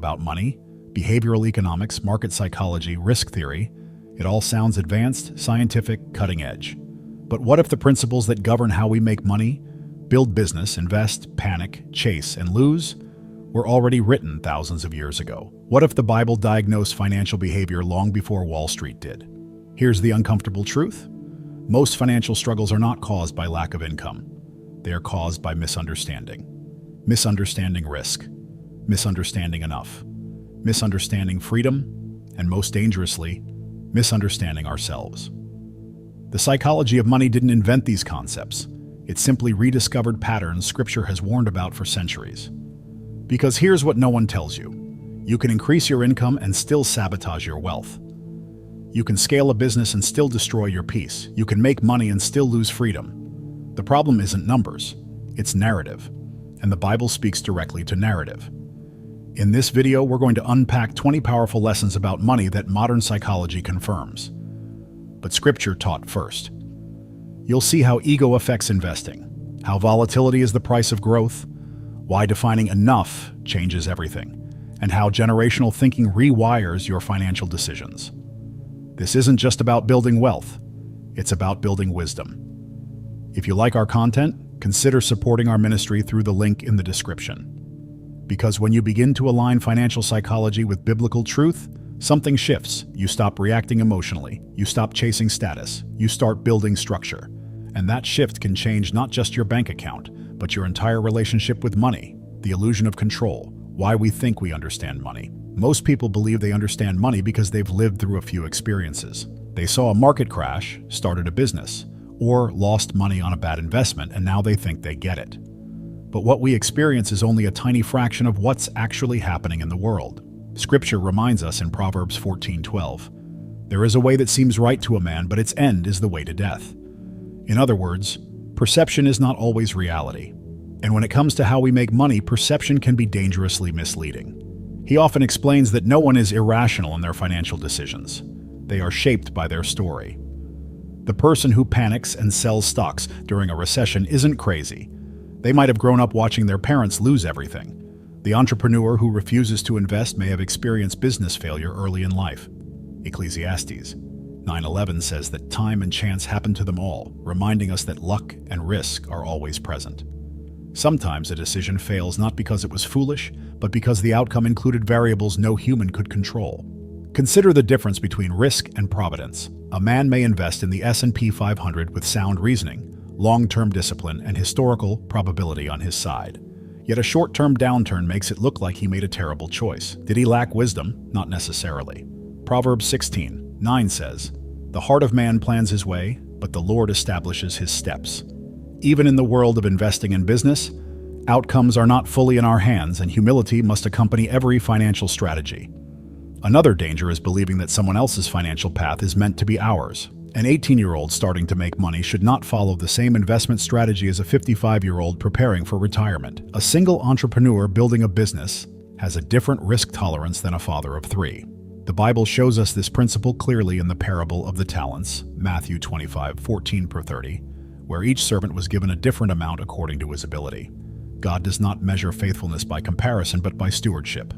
about money, behavioral economics, market psychology, risk theory. It all sounds advanced, scientific, cutting edge. But what if the principles that govern how we make money, build business, invest, panic, chase, and lose were already written thousands of years ago? What if the Bible diagnosed financial behavior long before Wall Street did? Here's the uncomfortable truth. Most financial struggles are not caused by lack of income. They are caused by misunderstanding. Misunderstanding risk, misunderstanding enough, misunderstanding freedom, and most dangerously, misunderstanding ourselves. The psychology of money didn't invent these concepts. It simply rediscovered patterns Scripture has warned about for centuries. Because here's what no one tells you. You can increase your income and still sabotage your wealth. You can scale a business and still destroy your peace. You can make money and still lose freedom. The problem isn't numbers, it's narrative. And the Bible speaks directly to narrative. In this video, we're going to unpack 20 powerful lessons about money that modern psychology confirms. But Scripture taught first. You'll see how ego affects investing, how volatility is the price of growth, why defining enough changes everything, and how generational thinking rewires your financial decisions. This isn't just about building wealth, it's about building wisdom. If you like our content, consider supporting our ministry through the link in the description. Because when you begin to align financial psychology with biblical truth, something shifts. You stop reacting emotionally, you stop chasing status, you start building structure. And that shift can change not just your bank account, but your entire relationship with money, the illusion of control, why we think we understand money. Most people believe they understand money because they've lived through a few experiences. They saw a market crash, started a business, or lost money on a bad investment, and now they think they get it. But what we experience is only a tiny fraction of what's actually happening in the world. Scripture reminds us in Proverbs 14:12, "There is a way that seems right to a man, but its end is the way to death." In other words, perception is not always reality. And when it comes to how we make money, perception can be dangerously misleading. He often explains that no one is irrational in their financial decisions. They are shaped by their story. The person who panics and sells stocks during a recession isn't crazy. They might have grown up watching their parents lose everything. The entrepreneur who refuses to invest may have experienced business failure early in life. Ecclesiastes 9:11 says that time and chance happen to them all, reminding us that luck and risk are always present. Sometimes a decision fails not because it was foolish, but because the outcome included variables no human could control. Consider the difference between risk and providence. A man may invest in the S&P 500 with sound reasoning, long-term discipline, and historical probability on his side. Yet a short-term downturn makes it look like he made a terrible choice. Did he lack wisdom? Not necessarily. Proverbs 16:9 says, "The heart of man plans his way, but the Lord establishes his steps." Even in the world of investing in business, outcomes are not fully in our hands, and humility must accompany every financial strategy. Another danger is believing that someone else's financial path is meant to be ours. An 18-year-old starting to make money should not follow the same investment strategy as a 55-year-old preparing for retirement. A single entrepreneur building a business has a different risk tolerance than a father of three. The Bible shows us this principle clearly in the parable of the talents, Matthew 25:14-30, where each servant was given a different amount according to his ability. God does not measure faithfulness by comparison, but by stewardship.